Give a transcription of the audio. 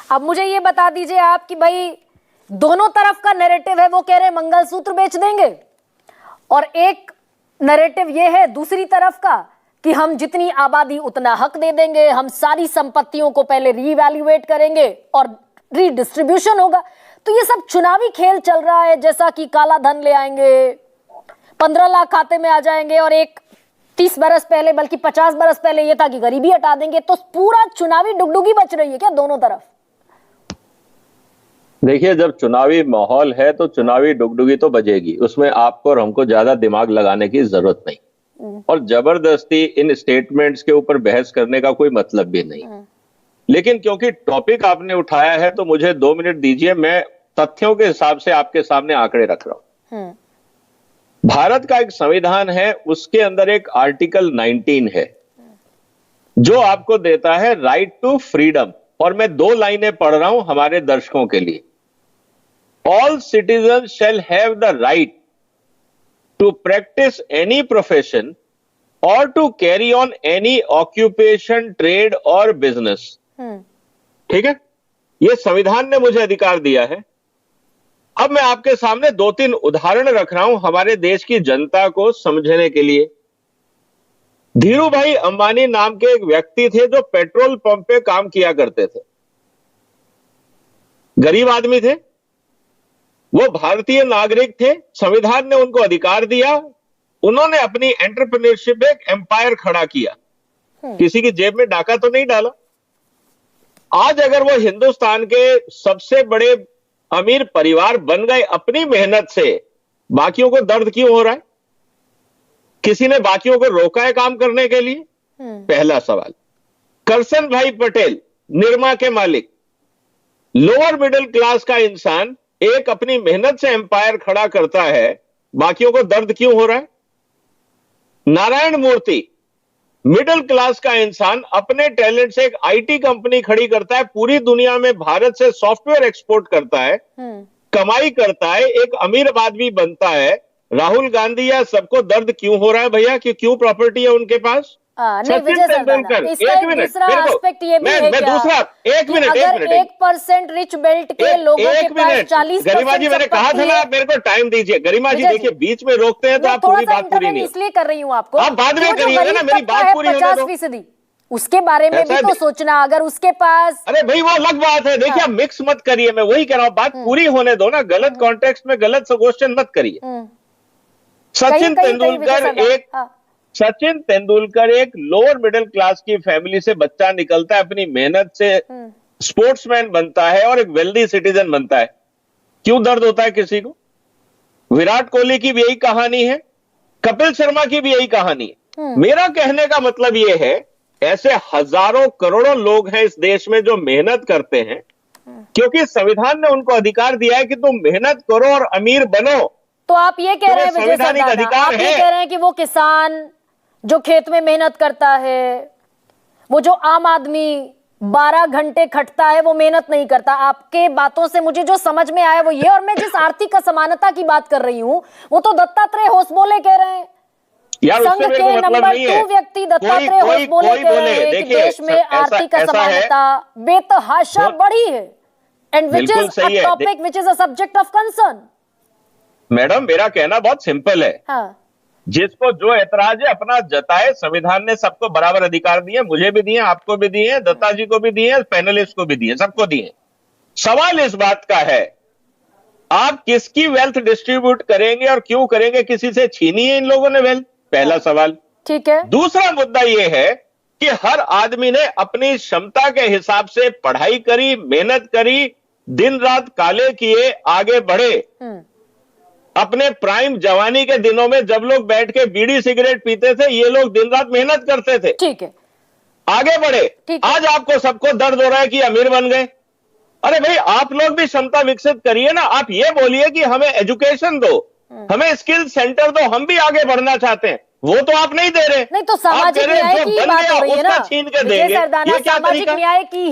अब मुझे ये बता दीजिए आप कि भाई दोनों तरफ का नैरेटिव है, वो कह रहे हैं मंगलसूत्र बेच देंगे, और एक नैरेटिव ये है दूसरी तरफ का कि हम जितनी आबादी उतना हक दे देंगे, हम सारी संपत्तियों को पहले रीवैल्यूएट करेंगे और रीडिस्ट्रीब्यूशन होगा। तो ये सब चुनावी खेल चल रहा है, जैसा कि काला धन ले आएंगे, 15 लाख खाते में आ जाएंगे, और एक 30 बरस पहले बल्कि 50 बरस पहले ये था कि गरीबी हटा देंगे। तो पूरा चुनावी डुगडुगी बच रही है क्या दोनों तरफ? देखिए, जब चुनावी माहौल है तो चुनावी डुगडुगी तो बजेगी, उसमें आपको और हमको ज्यादा दिमाग लगाने की जरूरत नहीं, और जबरदस्ती इन स्टेटमेंट्स के ऊपर बहस करने का कोई मतलब भी नहीं। लेकिन क्योंकि टॉपिक आपने उठाया है तो मुझे 2 मिनट दीजिए, मैं तथ्यों के हिसाब से आपके सामने आंकड़े रख रहा हूं। भारत का एक संविधान है, उसके अंदर एक आर्टिकल 19 है जो आपको देता है राइट टू फ्रीडम, और मैं 2 लाइनें पढ़ रहा हूं हमारे दर्शकों के लिए। All citizen shall have the right to practise any profession और to carry on any occupation, trade और बिजनेस। ठीक है, ये संविधान ने मुझे अधिकार दिया है। अब मैं आपके सामने 2-3 उदाहरण रख रहा हूं हमारे देश की जनता को समझने के लिए। धीरू भाई अंबानी नाम के एक व्यक्ति थे जो पेट्रोल पंप पे काम किया करते थे, गरीब आदमी थे, वो भारतीय नागरिक थे। संविधान ने उनको अधिकार दिया, उन्होंने अपनी एंटरप्रेन्योरशिप एक एम्पायर खड़ा किया, किसी की जेब में डाका तो नहीं डाला। आज अगर वो हिंदुस्तान के सबसे बड़े अमीर परिवार बन गए अपनी मेहनत से, बाकियों को दर्द क्यों हो रहा है? किसी ने बाकियों को रोका है काम करने के लिए? पहला सवाल। करसन भाई पटेल, निरमा के मालिक, लोअर मिडिल क्लास का इंसान एक अपनी मेहनत से एम्पायर खड़ा करता है, बाकियों को दर्द क्यों हो रहा है? नारायण मूर्ति, मिडिल क्लास का इंसान अपने टैलेंट से एक आईटी कंपनी खड़ी करता है, पूरी दुनिया में भारत से सॉफ्टवेयर एक्सपोर्ट करता है, कमाई करता है, एक अमीर आदमी बनता है। राहुल गांधी या सबको दर्द क्यों हो रहा है भैया कि क्यों प्रॉपर्टी है उनके पास? सचिन तेंदुलकर, एक मिनट, दूसरा, एक मिनट, अगर 1% रिच बेल्ट के लोगों के पास 40%। गरिमा जी, मैंने कहा था ना, आप मेरे को टाइम दीजिए। गरिमा जी देखिए, बीच में रोकते हैं तो आप पूरी बात पूरी नहीं, इसलिए कर रही हूँ आपको, आप बाद में करिएगा ना, मेरी बात पूरी होने दो। 50% उसके बारे में भी तो सोचना, अगर उसके पास। अरे भाई वो अलग बात है, देखिए मिक्स मत करिए, मैं वही कह रहा हूँ, बात पूरी होने दो ना, गलत कॉन्टेक्स्ट में गलत क्वेश्चन मत करिए। सचिन तेंदुलकर एक लोअर मिडिल क्लास की फैमिली से बच्चा निकलता है, अपनी मेहनत से स्पोर्ट्समैन बनता है और एक वेल्दी सिटीजन बनता है। क्यों दर्द होता है किसी को? विराट कोहली की भी यही कहानी है, कपिल शर्मा की भी यही कहानी है। मेरा कहने का मतलब यह है, ऐसे हजारों करोड़ों लोग हैं इस देश में जो मेहनत करते हैं, क्योंकि संविधान ने उनको अधिकार दिया है कि तुम मेहनत करो और अमीर बनो। तो आप ये कह रहे हैं विजय सरदाना, आप ये कह रहे हैं कि वो किसान जो खेत में मेहनत करता है, वो जो आम आदमी 12 घंटे खटता है, वो मेहनत नहीं करता। आपके बातों से मुझे जो समझ में आया वो ये, और मैं जिस आर्थिक असमानता की बात कर रही हूँ वो तो दत्तात्रेय होसबोले कह रहे हैं। संघ के नंबर 2 व्यक्ति दत्तात्रेय होसबोले कह रहे हैं कि देश में आर्थिक असमानता बेतहाशा बढ़ी है, and which is a topic which is a subject of concern. Madam, मेरा कहना बहुत सिंपल है। हाँ। जिसको जो ऐतराज है अपना जताए, संविधान ने सबको बराबर अधिकार दिए, मुझे भी दिए, आपको भी दिए, दत्ता जी को भी दिए, पैनलिस्ट को भी दिए, सबको दिए। सवाल इस बात का है, आप किसकी वेल्थ डिस्ट्रीब्यूट करेंगे और क्यों करेंगे? किसी से छीनी है इन लोगों ने वेल्थ? पहला सवाल। ठीक है। दूसरा मुद्दा यह है कि हर आदमी ने अपनी क्षमता के हिसाब से पढ़ाई करी, मेहनत करी, दिन रात काले किए, आगे बढ़े। अपने प्राइम जवानी के दिनों में जब लोग बैठ के बीड़ी सिगरेट पीते थे, ये लोग दिन रात मेहनत करते थे। ठीक है, आगे बढ़े। आज आपको सबको दर्द हो रहा है कि अमीर बन गए। अरे भाई, आप लोग भी क्षमता विकसित करिए ना। आप ये बोलिए कि हमें एजुकेशन दो, हमें स्किल सेंटर दो, हम भी आगे बढ़ना चाहते हैं, वो तो आप नहीं दे रहे। नहीं तो सामाजिक न्याय की बात हो रही है ना, छीन के देंगे। सामाजिक न्याय की